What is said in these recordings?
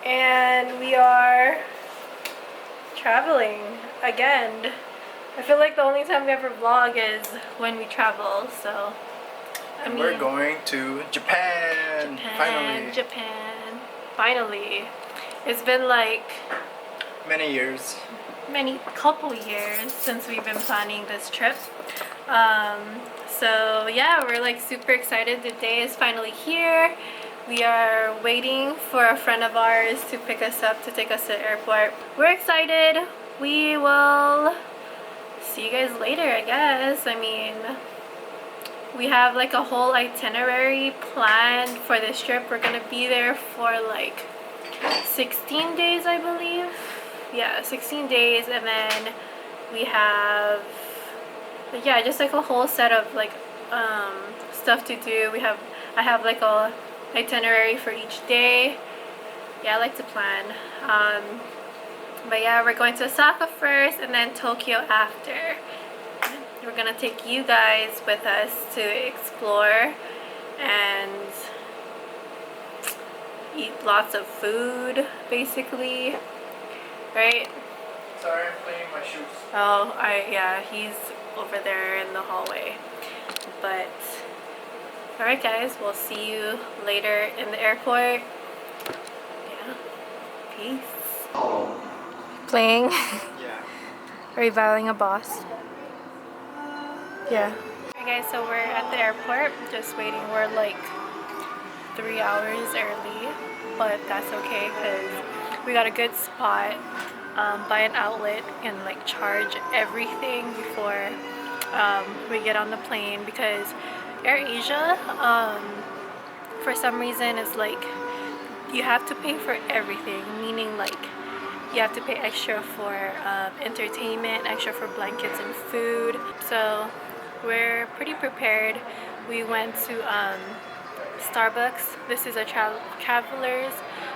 and we are traveling again. I feel like the only time we ever vlog is when we travel, so I mean, we're going to Japan. Japan. Finally. It's been like couple years since we've been planning this trip. So yeah, we're like super excited. The day is finally here. We are waiting for a friend of ours to pick us up to take us to the airport. We're excited. We will see you guys later, I guess. I mean, we have like a whole itinerary planned for this trip. We're gonna be there for like 16 days, I believe. Yeah, 16 days, and then we have, yeah, just like a whole set of like stuff to do. I have like a itinerary for each day. Yeah, I like to plan. But yeah, we're going to Osaka first and then Tokyo after. We're gonna take you guys with us to explore and eat lots of food, basically, right? Sorry, I'm cleaning my shoes. Oh, yeah, he's over there in the hallway. But alright guys, we'll see you later in the airport. Yeah, peace. Playing? Yeah. Are you battling a boss? Yeah. Okay guys, so we're at the airport, just waiting. We're like 3 hours early, but that's okay because we got a good spot by an outlet and like charge everything before we get on the plane, because AirAsia for some reason is like you have to pay for everything, meaning like you have to pay extra for entertainment, extra for blankets and food. So we're pretty prepared. We went to Starbucks. This is a traveler's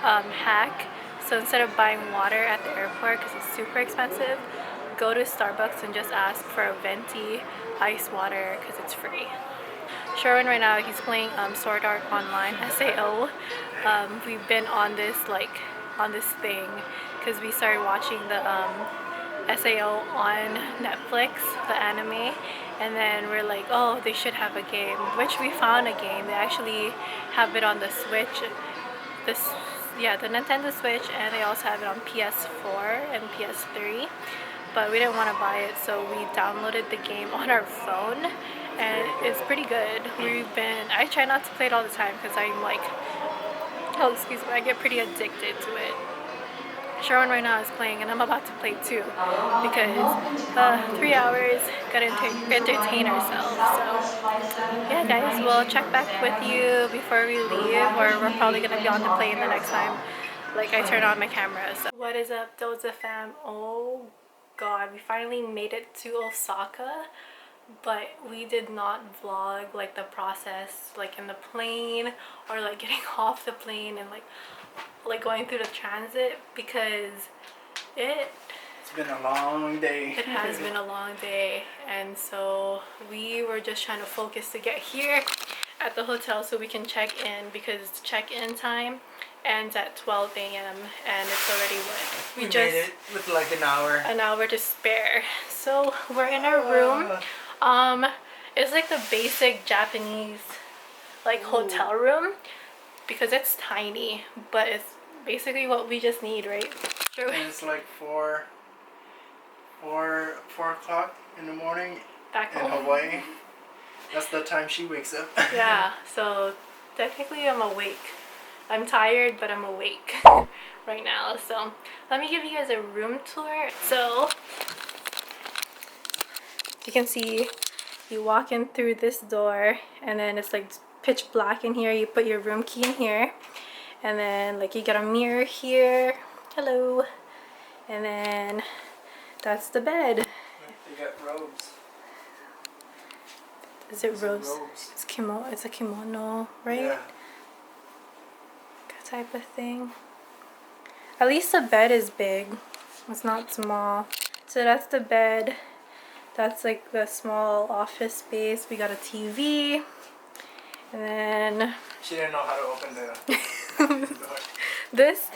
hack. So instead of buying water at the airport because it's super expensive, go to Starbucks and just ask for a venti ice water because it's free. Sherwin right now, he's playing Sword Art Online SAO. We've been on this thing because we started watching the SAO on Netflix, the anime, and then we're like, oh, they should have a game, which we found a game. They actually have it on the Switch, the Nintendo Switch, and they also have it on PS4 and PS3, but we didn't want to buy it, so we downloaded the game on our phone, and it's pretty good. I try not to play it all the time because I'm like, oh excuse me, I get pretty addicted to it. Sherwin right now is playing and I'm about to play too, because 3 hours, gotta entertain ourselves. So yeah guys, we'll check back with you before we leave, or we're probably gonna be on the plane the next time like I turn on my camera. So what is up, Doza Fam? Oh god, we finally made it to Osaka, but we did not vlog like the process like in the plane or like getting off the plane and like going through the transit, because it's been a long day. It has been a long day, and so we were just trying to focus to get here at the hotel so we can check in, because check-in time ends at 12 a.m. and it's already what? We just made it with like an hour to spare. So we're in our room. It's like the basic Japanese like hotel room, because it's tiny, but it's basically what we just need, right? True. And it's like 4 o'clock in the morning back in home. Hawaii. That's the time she wakes up. Yeah, so technically I'm awake. I'm tired, but I'm awake right now. So let me give you guys a room tour. So you can see, you walk in through this door and then it's like pitch black in here. You put your room key in here, and then like you get a mirror here. Hello. And then that's the bed. They got robes. Is it robes? It's a kimono, right? Yeah. That type of thing. At least the bed is big. It's not small. So that's the bed. That's like the small office space. We got a TV. And then she didn't know how to open the door. This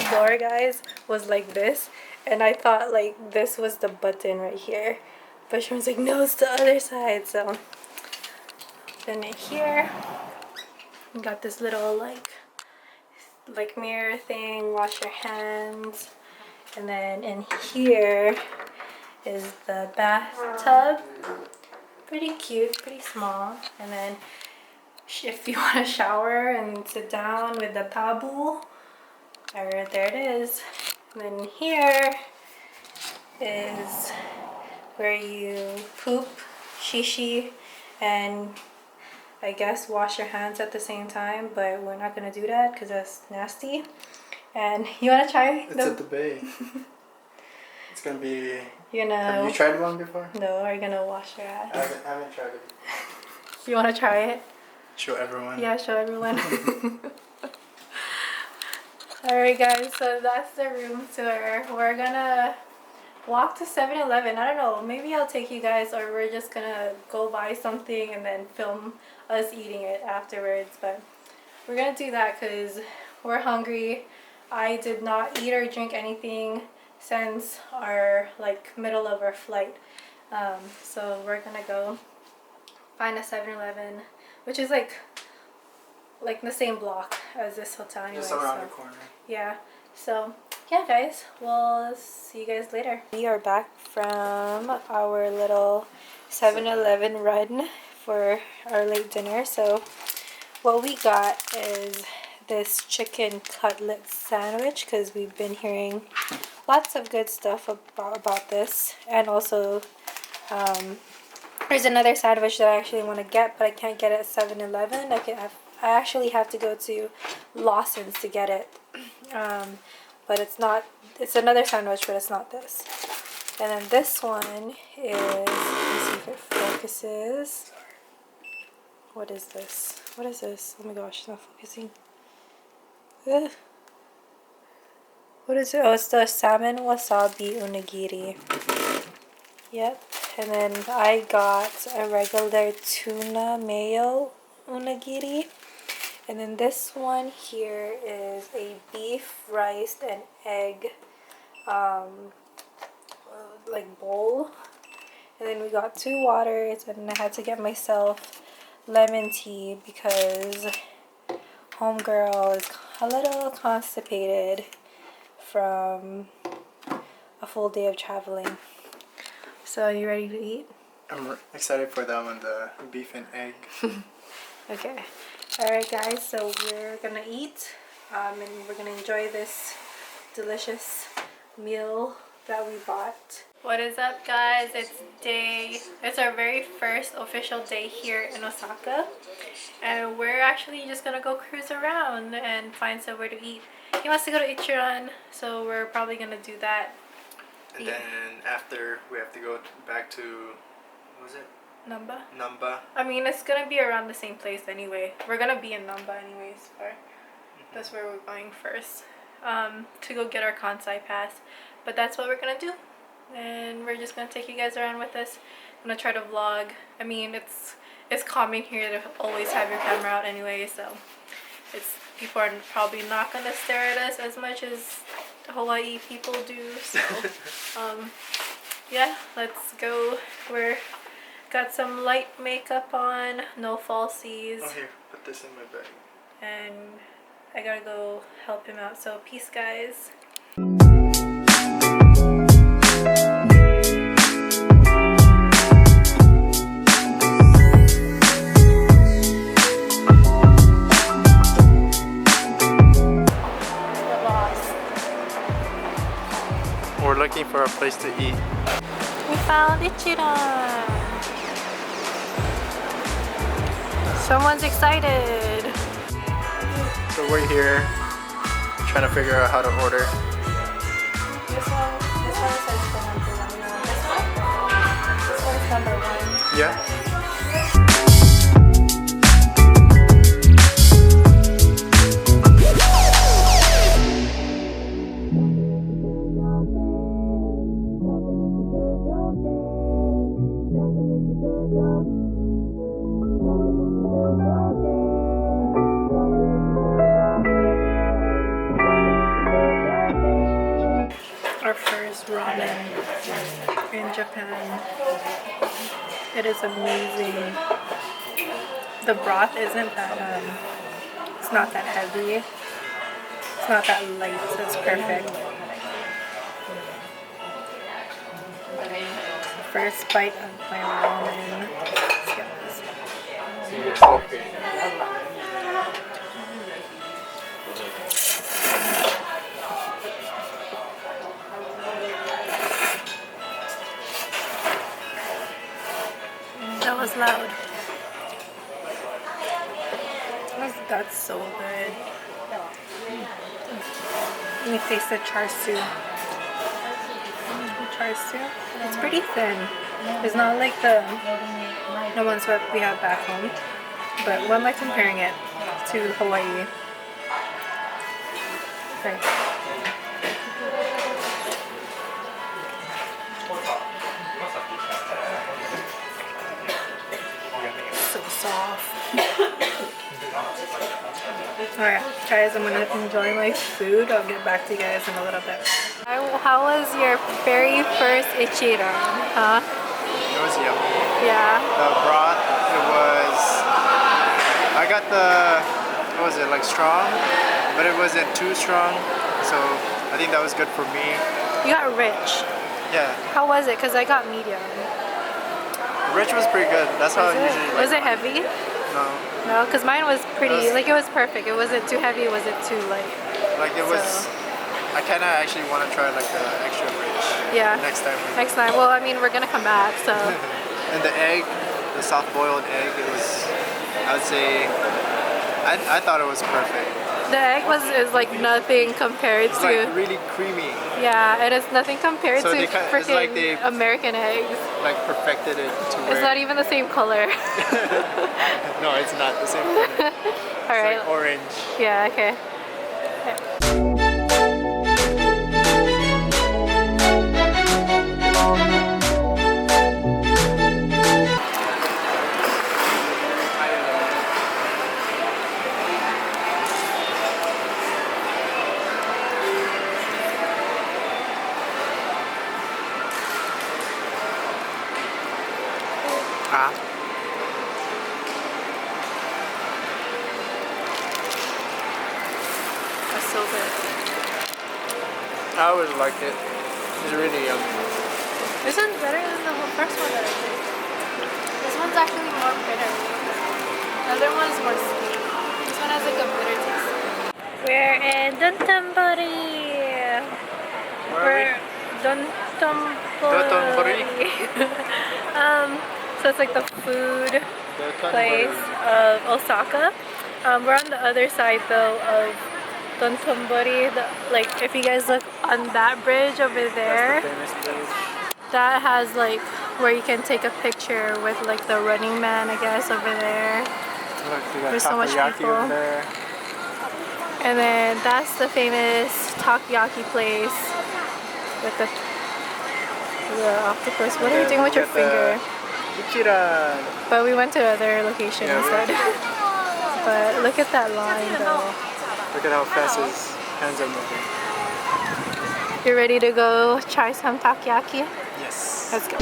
door, guys, was like this, and I thought like this was the button right here, but she was like, no, it's the other side. So then in here, we got this little like mirror thing, wash your hands, and then in here is the bathtub. Pretty cute, pretty small. And then if you want to shower and sit down with the tabu, there it is. And then here is where you poop, shishi, and I guess wash your hands at the same time, but we're not gonna do that because that's nasty. And you wanna try? It's at the bay. It's gonna be. Have you tried one before? No, are you gonna wash your ass? I haven't tried it. You wanna try it? Show everyone. Yeah, show everyone. Alright guys, so that's the room tour. We're gonna walk to 7-Eleven. I don't know, maybe I'll take you guys, or we're just gonna go buy something and then film us eating it afterwards. But we're gonna do that because we're hungry. I did not eat or drink anything since our middle of our flight. So we're gonna go find a 7-Eleven, which is like the same block as this hotel anyway. Just around the corner. Yeah. So yeah guys, we'll see you guys later. We are back from our little 7-Eleven run for our late dinner. So what we got is this chicken cutlet sandwich because we've been hearing lots of good stuff about this. And also there's another sandwich that I actually want to get, but I can't get it at 7-Eleven. I actually have to go to Lawson's to get it. But it's another sandwich, but it's not this. And then this one is, let's see if it focuses. What is this? What is this? Oh my gosh, it's not focusing. Ugh. What is it? Oh, it's the salmon wasabi unagiri. Yep. And then I got a regular tuna mayo unagiri. And then this one here is a beef, rice, and egg bowl. And then we got 2 waters, and I had to get myself lemon tea because homegirl is a little constipated from a full day of traveling. So you ready to eat? I'm excited for that one, the beef and egg. Okay. Alright guys, so we're gonna eat and we're gonna enjoy this delicious meal that we bought. What is up guys? It's our very first official day here in Osaka, and we're actually just gonna go cruise around and find somewhere to eat. He wants to go to ICHIRAN, so we're probably gonna do that. And then after we have to go back to, what was it? Namba. I mean, it's gonna be around the same place anyway. We're gonna be in Namba anyways, but that's where we're going first. To go get our Kansai pass. But that's what we're gonna do. And we're just gonna take you guys around with us. I'm gonna try to vlog. I mean, it's common here to always have your camera out anyway, so people are probably not gonna stare at us as much as Hawaii people do. So yeah, let's go. We're got some light makeup on, no falsies. Oh, here, put this in my bag. And I gotta go help him out. So peace guys. We're looking for a place to eat. We found ICHIRAN. Someone's excited. So we're here trying to figure out how to order. This one says for number 1. This one's number 1. Yeah. our first ramen in Japan. It is amazing. The broth isn't that, it's not that heavy. It's not that light, so it's perfect. First bite of my ramen. Let's get this. That was loud. That's so good. Let me taste the char siu. Char siu. It's pretty thin. It's not like the ones that we have back home. But what am I comparing it to Hawaii? Okay. So soft. Alright, guys, I'm gonna enjoy my food. I'll get back to you guys in a little bit. How was your very first ICHIRAN, huh? It was yummy. Yeah. The broth, it was... I got the... What was it, like strong? But it wasn't too strong. So I think that was good for me. You got rich. Yeah. How was it? Because I got medium. Rich was pretty good. That's how I usually like. Was it heavy? No. No, because mine was pretty, like it was perfect. It wasn't too heavy, it wasn't too light. Like it was, I kind of actually want to try like the extra rich. Yeah. Next time. Next time. Well, I mean, we're going to come back, so. And the egg, the soft boiled egg, it was, I would say, I thought it was perfect. The egg is like nothing compared It's to. like really creamy. Yeah, it is nothing compared So to freaking like they American eggs. Like perfected it to where... It's not even the same color. No, it's not the same color. Alright. Like orange. Yeah, okay. Ah. That's so good. I always liked it. It's really yummy. This one's better than the first one that I did. This one's actually more bitter. The other one's more sweet. This one has like a bitter taste. We're in Dontonbori. Where are we? Dontonbori. So it's like the food place of Osaka. We're on the other side though of Dontonbori. Like if you guys look on that bridge over there, that has like where you can take a picture with like the Running Man, I guess, over there. Look, there's so much people. over there. And then that's the famous takoyaki place with the octopus. What are you doing with your finger? ICHIRAN. But we went to another location instead. But look at that line though. Look at how fast his hands are moving. You ready to go try some takoyaki? Yes. Let's go.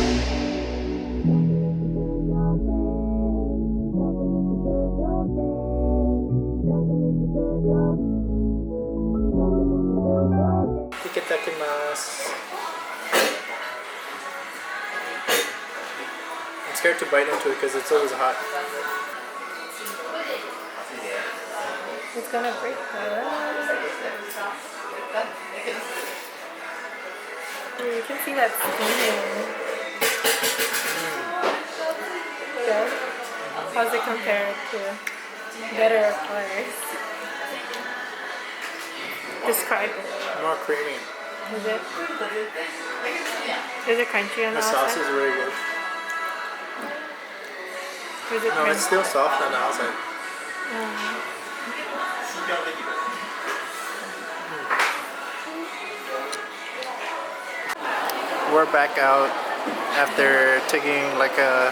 Ikitakimasu. I'm scared to bite into it because it's always hot. It's gonna break. You can see that steaming. Good. How's it compared to better others? Describe it. More creamy. Is it? Is it crunchy on the outside? The sauce is really good. Is it No, it's still soft on the outside. We're back out after taking like a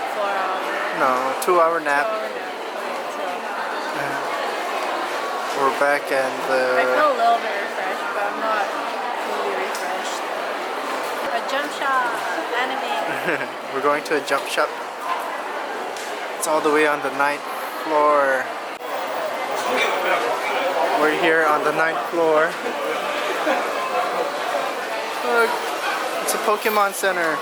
2-hour nap. We're back and I feel a little bit refreshed, but I'm not fully refreshed. Anime. We're going to a jump shop. It's all the way on the 9th floor. We're here on the 9th floor. Look, it's a Pokemon Center.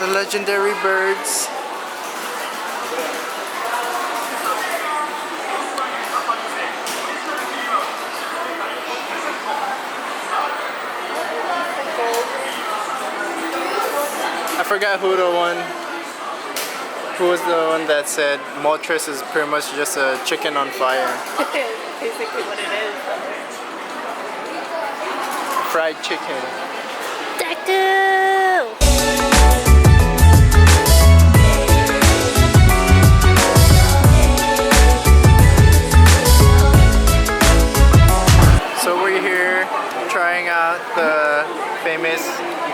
The legendary birds. I forgot who was the one that said Moltres is pretty much just a chicken on fire. Basically what it is. Fried chicken. Deku! So we're here trying out the famous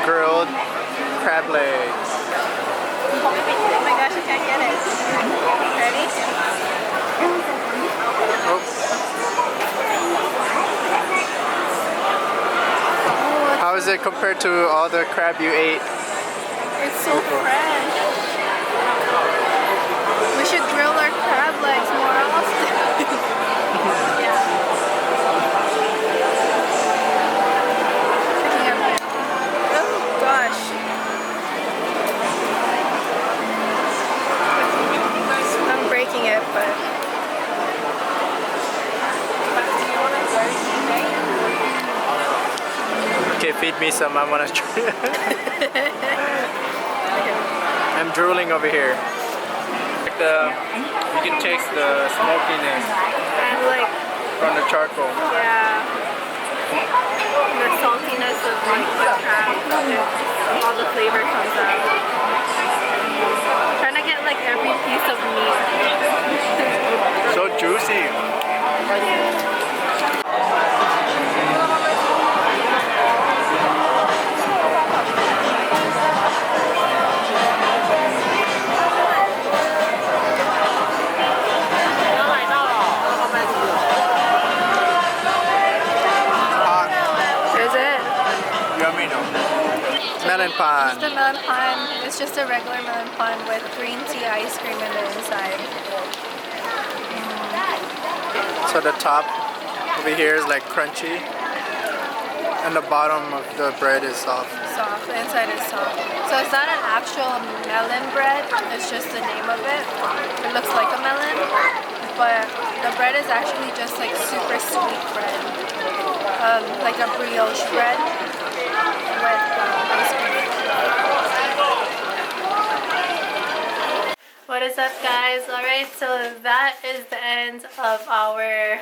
grilled crab legs. Oh my gosh, I can't get it. Ready? How is it compared to all the crab you ate? It's so fresh. We should grill our crab legs more often. Yeah. Oh gosh. I'm breaking it, but. Okay, feed me some. I want to try. I'm drooling over here. You can taste the smokiness And like, from the charcoal. yeah, the saltiness of like the crab, all the flavor comes out. Trying to get like every piece of meat. So juicy. Melon pan. Just a melon pan. It's just a regular melon pan with green tea ice cream in the inside. So the top over here is like crunchy, and the bottom of the bread is soft. Soft. The inside is soft. So it's not an actual melon bread. It's just the name of it. It looks like a melon, but the bread is actually just like super sweet bread, like a brioche bread with ice cream. What is up, guys? Alright, so that is the end of our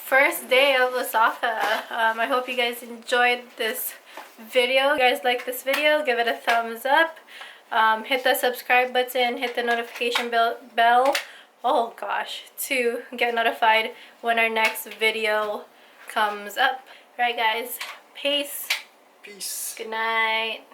first day of Osaka. I hope you guys enjoyed this video. If you guys like this video, give it a thumbs up. Hit the subscribe button, hit the notification bell. Oh gosh, to get notified when our next video comes up. Alright guys, peace. Peace. Good night.